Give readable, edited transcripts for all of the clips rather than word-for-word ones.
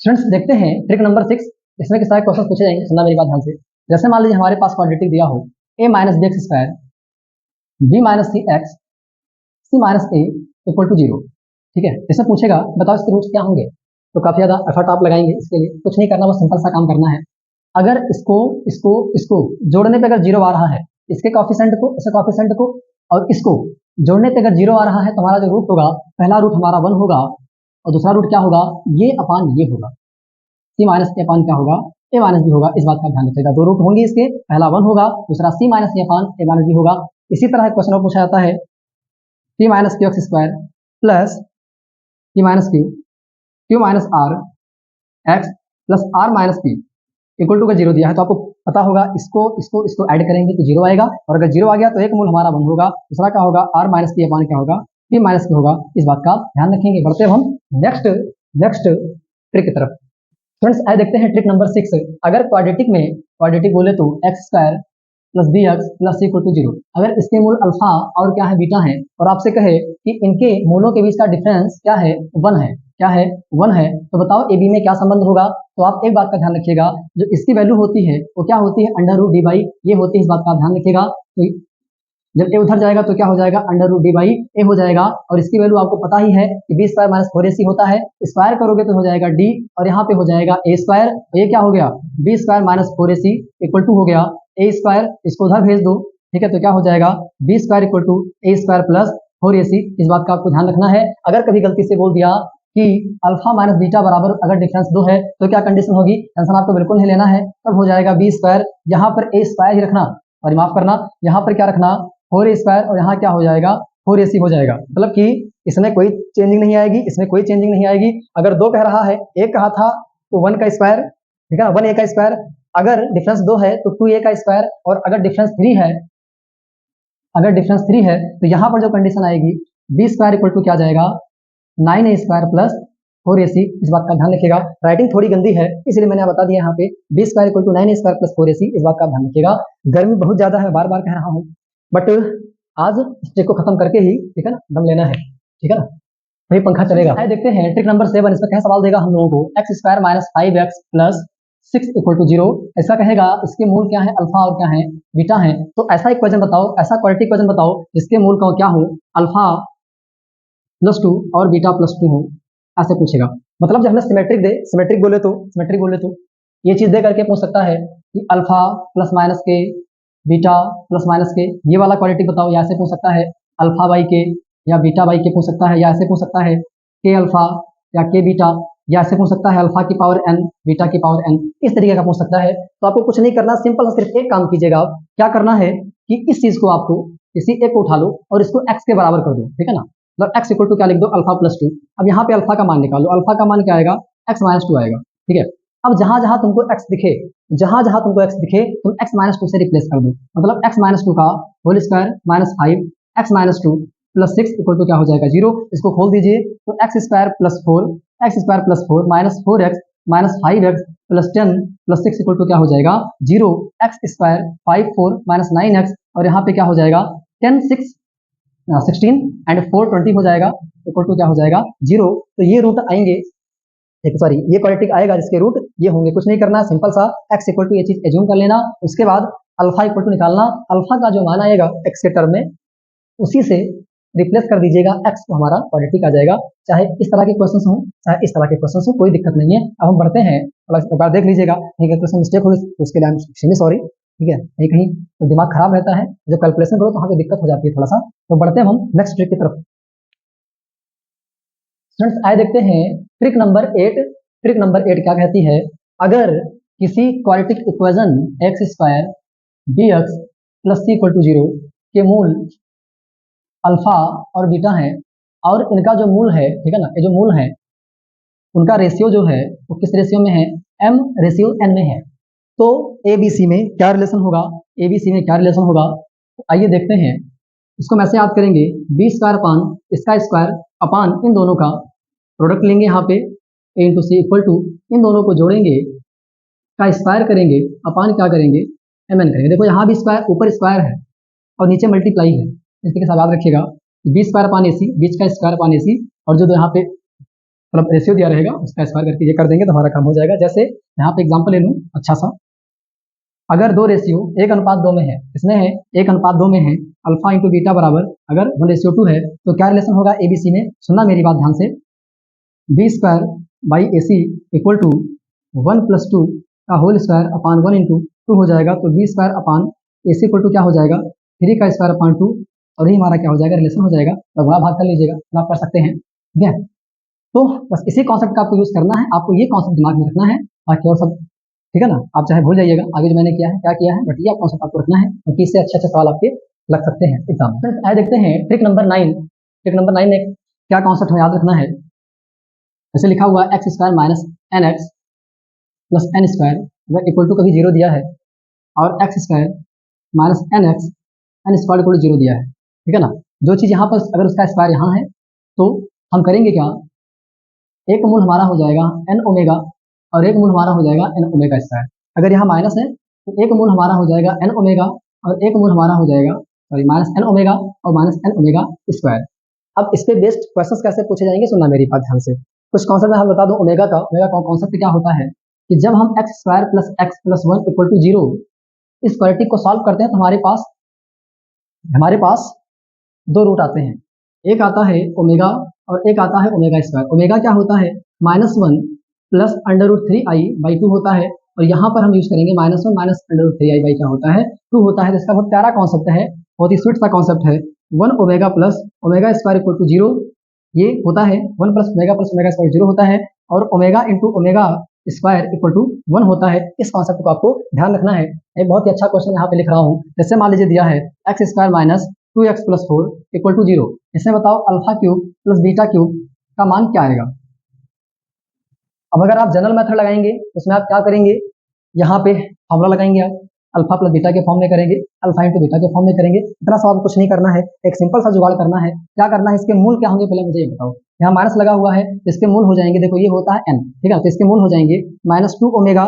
Students देखते हैं trick number 6। इसमें के सारे क्वेश्चन पूछे जाएंगे, सुनना मेरी बात ध्यान से। जैसे मान लीजिए हमारे पास क्वाड्रेटिक दिया हो a minus B X square B minus C X C minus A equal to 0। ठीक है, इसमें पूछेगा बताओ इसके रूट्स क्या होंगे। तो काफी ज्यादा एफर्ट आप लगाएंगे इसके लिए, कुछ नहीं करना, बस सिंपल सा काम करना है। अगर इसको इसको इसको जोड़ने पे अगर 0 आ रहा है, इसके कॉफिशेंट को इसके कॉफिशेंट को और इसको जोड़ने पे अगर 0 आ रहा है तो हमारा जो रूट होगा, पहला रूट हमारा 1 होगा और दूसरा रूट क्या होगा, ये अपान ये होगा, सी माइनस ए अपान क्या होगा, ए माइनस बी होगा। इस बात का ध्यान रखिएगा, दो रूट होंगे इसके, पहला 1 होगा, दूसरा C minus A upon A minus B होगा। इसी तरह क्वेश्चन में पूछा जाता है C minus Q X square plus C minus Q minus R X plus R minus P equal to का 0 दिया है, तो आपको पता होगा इसको इसको इसको ऐड करेंगे तो 0 आएगा, और अगर 0 आ गया तो एक मूल हमारा 1 होगा, दूसरा क्या होगा आर माइनस पी अपान क्या होगा, पी माइनस पी होगा। इस बात का ध्यान रखेंगे। बढ़ते हम नेक्स्ट ट्रिक की तरफ। फ्रेंड्स आइए देखते हैं ट्रिक नंबर 6। अगर क्वाड्रेटिक बोले तो X square plus B X plus C equal to 0। अगर इसके मूल अल्फा और क्या है बीटा है, और आपसे कहे कि इनके मूलों के बीच का डिफरेंस क्या है, 1 है, क्या है 1 है, तो बताओ ए बी में क्या संबंध होगा। तो आप एक बात का ध्यान रखिएगा, जो इसकी वैल्यू होती है वो क्या होती है, अंडर रूट डी बाई ये होती है। इस बात का ध्यान रखिएगा। तो जब ए उधर जाएगा तो क्या हो जाएगा, अंडर रूट डी बाई ए हो जाएगा, और इसकी वैल्यू आपको पता ही है कि बी स्क्वायर माइनस 4ac होता है। स्क्वायर करोगे तो हो जाएगा डी, और यहाँ पे हो जाएगा ए स्क्वायर, और ये क्या हो गया, B square minus 4ac equal to हो गया ए स्क्वायर। इसको उधर भेज दो, ठीक है, तो क्या हो जाएगा B square equal to A square plus 4ac। इस बात का आपको ध्यान रखना है। अगर कभी गलती से बोल दिया कि अल्फा माइनस बीटा बराबर अगर डिफरेंस 2 है तो क्या कंडीशन होगी, टेंशन आपको बिल्कुल नहीं लेना है। तब हो जाएगा बी स्क्वायर, यहाँ पर ए स्क्वायर ही रखना, और माफ करना यहाँ पर क्या रखना 4a स्क्वायर, और यहाँ क्या हो जाएगा 4ac हो जाएगा। मतलब कि इसमें कोई चेंजिंग नहीं आएगी, इसमें कोई चेंजिंग नहीं आएगी। अगर 2 कह रहा है, एक कहा था तो 1 का स्क्वायर, ठीक है ना, 1a का स्क्वायर। अगर डिफरेंस 2 है तो 2a का स्क्वायर, और अगर डिफरेंस 3 है तो यहाँ पर जो कंडीशन आएगी बी स्क्वायर इक्वल टू क्या जाएगा 9a स्क्वायर प्लस 4ac। इस बात का ध्यान रखिएगा। राइटिंग थोड़ी गंदी है इसलिए मैंने बता दिया यहाँ पे B square equal to 9a square plus 4ac। इस बात का ध्यान रखिएगा। गर्मी बहुत ज्यादा है, बार बार कह रहा हूँ, बट आज इस ट्रिक को खत्म करके ही, ठीक है ना, दम लेना है, ठीक है ना, वही पंखा चलेगा। आइए देखते हैं ट्रिक नंबर 7। इसमें क्या सवाल देगा हम लोगों को, X square minus 5x plus 6 equal to 0। ऐसा कहेगा इसके मूल क्या है, अल्फा और क्या है बीटा है। तो ऐसा इक्वेशन बताओ, ऐसा क्वाड्रेटिक इक्वेशन बताओ जिसके मूल का क्या हो, अल्फा प्लस 2 और बीटा प्लस 2 हो। ऐसे पूछेगा। मतलब जब हमें सिमेट्रिक बोले तो ये चीज दे करके पूछ सकता है कि अल्फा प्लस माइनस के बीटा प्लस माइनस के, ये वाला क्वाड्रेटिक बताओ, या ऐसे पूछ सकता है अल्फा बाई के या बीटा बाई के पूछ सकता है, या ऐसे पूछ सकता है के अल्फा या के बीटा, या ऐसे पूछ सकता है अल्फा की पावर n बीटा की पावर n। इस तरीके का पूछ सकता है। तो आपको कुछ नहीं करना, सिंपल सिर्फ एक काम कीजिएगा। आप क्या करना है कि इस चीज को आपको किसी एक को उठा लो और इसको x के बराबर कर दो, ठीक है ना। मतलब x इक्वल टू क्या लिख दो, अल्फा प्लस 2। अब यहाँ पे अल्फा का मान निकालो, अल्फा का मान क्या आएगा x माइनस 2 आएगा, ठीक है। अब जहां जहां तुमको x दिखे तुम x माइनस 2 से रिप्लेस कर दो। मतलब x माइनस 2 का whole square minus 5 x minus 2 plus 6 equal to क्या हो जाएगा 0। इसको खोल दीजिए तो x square plus 4 minus 4x minus 5x plus 10 plus 6 equal to क्या हो जाएगा 0। x स्क्वायर 5 4 माइनस 9x, और यहाँ पे क्या हो जाएगा 10 6 16 एंड 4 20 हो जाएगा, इक्वल टू क्या हो जाएगा 0। तो ये रूट आएंगे, सॉरी ये क्वाड्रेटिक आएगा जिसके रूट ये होंगे। कुछ नहीं करना, सिंपल सा x इक्वल टू ये चीज एज्यूम कर लेना। उसके बाद अल्फा इक्वल टू निकालना, अल्फा का जो मान आएगा x के टर्म में उसी से रिप्लेस कर दीजिएगा x, तो हमारा क्वाड्रेटिक आ जाएगा। चाहे इस तरह के क्वेश्चन हो चाहे इस तरह के क्वेश्चन हो, कोई दिक्कत नहीं है। अब हम बढ़ते हैं, एक बार देख लीजिएगा, ठीक है, क्वेश्चन मिस्टेक होगी तो उसके लिए आई एम सॉरी, ठीक है, कहीं कहीं तो दिमाग खराब रहता है, जब कैलकुलेशन करो तो वहाँ पे दिक्कत हो जाती है थोड़ा सा। तो बढ़ते हैं हम नेक्स्ट ट्रिक की तरफ। स्टूडेंट्स आए देखते हैं ट्रिक नंबर 8। ट्रिक नंबर 8 क्या कहती है, अगर किसी quadratic equation X square B X plus C equal to 0 के मूल अल्फा और बीटा है, और इनका जो मूल है, ठीक है ना, ये जो मूल है उनका रेशियो जो है वो किस रेशियो में है, m रेशियो n में है, तो ए बी सी में क्या रिलेशन होगा, तो आइए देखते हैं। इसको हम ऐसे याद करेंगे, बी स्क्वायर अपान इसका स्क्वायर अपान इन दोनों का प्रोडक्ट लेंगे, यहाँ पे ए इंटू सी इक्वल टू इन दोनों को जोड़ेंगे का स्क्वायर करेंगे अपान क्या करेंगे एम एन करेंगे। देखो यहाँ भी स्क्वायर, ऊपर स्क्वायर है और नीचे मल्टीप्लाई है, इसके साथ याद रखिएगा बी स्क्वायर अपान ए सी, बीच का स्क्वायर अपान ए सी, और जो यहाँ पे मतलब रेशियो दिया रहेगा उसका स्क्वायर करके ये कर देंगे तो हमारा काम हो जाएगा। जैसे यहाँ पे एग्जांपल ले लूँ अच्छा सा, अगर दो रेशियो 1:2 में है, इसमें है 1:2 में है, अल्फा इंटू बीटा बराबर अगर 1:2 है तो क्या रिलेशन होगा एबीसी में, सुनना मेरी बात ध्यान से, B square by A C equal to 1+2 का होल स्क्वायर अपान 1 इंटू 2 हो जाएगा। तो B square upon A C equal to क्या हो जाएगा 3 का स्क्वायर अपान 2, और ये हमारा क्या हो जाएगा रिलेशन हो जाएगा, तो गुणा भाग कर लीजिएगा, आप कर सकते हैं। ठीक है, तो बस इसी कॉन्सेप्ट का आपको यूज करना है, आपको ये कॉन्सेप्ट दिमाग में रखना है, बाकी और सब ठीक है ना, आप चाहे भूल जाइएगा आगे जो मैंने किया है क्या किया है, बट ये कॉन्सेप्ट आपको रखना है क्योंकि इससे अच्छे अच्छे सवाल आपके लग सकते हैं एग्जाम में। आइए देखते हैं ट्रिक नंबर 9। ट्रिक नंबर 9 में क्या कॉन्सेप्ट है याद रखना है, जैसे लिखा हुआ X square minus N X plus N square अगर इक्वल टू कभी जीरो दिया है और X square minus N X N square equal to zero दिया है, ठीक है ना, जो चीज़ यहाँ पर अगर उसका स्क्वायर यहाँ है तो हम करेंगे क्या, एक मूल हमारा हो जाएगा एन ओमेगा और एक मूल हमारा हो जाएगा एन ओमेगा स्क्वायर। अगर यहाँ माइनस है तो एक मूल हमारा हो जाएगा एन ओमेगा और एक मूल हमारा हो जाएगा सॉरी माइनस एन ओमेगा और माइनस एन ओमेगा स्क्वायर। अब इस पे बेस्ड क्वेश्चंस कैसे पूछे जाएंगे, सुनना मेरी बात ध्यान से। कुछ कॉन्सेप्ट में हम बता दूं ओमेगा का कॉन्सेप्ट क्या होता है कि जब हम X square plus X plus 1 equal to zero इस क्वाड्रेटिक को सॉल्व करते हैं तो हमारे पास दो रूट आते हैं, एक आता है ओमेगा और एक आता है ओमेगा स्क्वायर। ओमेगा क्या होता है -1 प्लस √3i/2 होता है, और यहाँ पर हम यूज करेंगे -1 माइनस √3i बाई क्या होता है 2 होता है। तो इसका बहुत प्यारा कॉन्सेप्ट है, बहुत ही स्वीट सा कॉन्सेप्ट है, 1 omega plus omega square equal to zero, ये होता है 1 प्लस ओमेगा स्क्वायर जीरो होता है, और omega into omega square equal to 1 होता है। इस कॉन्सेप्ट को आपको ध्यान रखना है। एक बहुत ही अच्छा क्वेश्चन यहाँ पे लिख रहा हूँ, जैसे मान लीजिए दिया है X square minus 2x plus 4 equal to zero, इसमें बताओ alpha cube plus beta cube का मान क्या आएगा। अब अगर आप जनरल मेथड लगाएंगे तो उसमें आप क्या करेंगे, यहाँ पे फॉर्मूला लगाएंगे, आप अल्फा प्लस बीटा के फॉर्म में करेंगे, अल्फा इंटू बीटा के फॉर्म में करेंगे। इतना सवाल कुछ नहीं करना है, एक सिंपल सा जुगाड़ करना है। क्या करना है, इसके मूल क्या होंगे पहले मुझे ये बताओ। यहाँ माइनस लगा हुआ है, इसके मूल हो जाएंगे, देखो ये होता है n, ठीक है, तो इसके मूल हो जाएंगे -2 ओमेगा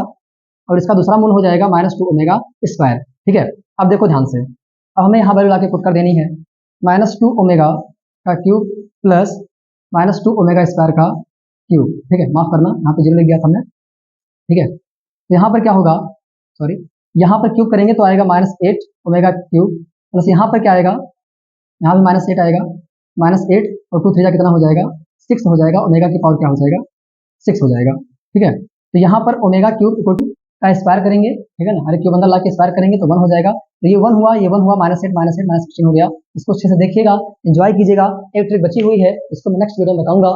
और इसका दूसरा मूल हो जाएगा -2 ओमेगा स्क्वायर। ठीक है, अब देखो ध्यान से, अब हमें यहाँ वैल्यू लाके पुट कर देनी है, -2 ओमेगा का क्यूब प्लस -2 ओमेगा स्क्वायर का क्यूब। ठीक है, माफ करना यहाँ पे जीरो लिख दिया था हमने। ठीक है, तो यहाँ पर क्या होगा, सॉरी यहाँ पर क्यूब करेंगे तो आएगा -8 ओमेगा क्यूब प्लस यहाँ पर क्या आएगा, यहाँ भी -8 आएगा, -8 और 2 3 जा कितना हो जाएगा 6 हो जाएगा, ओमेगा की पावर क्या हो जाएगा 6 हो जाएगा। ठीक है, तो यहाँ पर ओमेगा क्यूब इक्वल टू का स्क्वायर करेंगे, ठीक है ना, हर क्यूब अंदर ला के स्क्वायर करेंगे तो 1 हो जाएगा। तो ये 1 हुआ, ये 1 हुआ, -8 -16 हो गया। इसको अच्छे से देखिएगा, एंजॉय कीजिएगा। एक ट्रिक बची हुई है, इसको मैं नेक्स्ट वीडियो में बताऊंगा,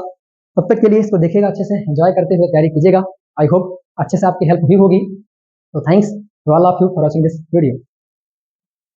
तब तक के लिए इसको देखिएगा, अच्छे से एंजॉय करते हुए तैयारी कीजिएगा। आई होप अच्छे से आपकी हेल्प हुई होगी। तो thanks to all of you for watching this video.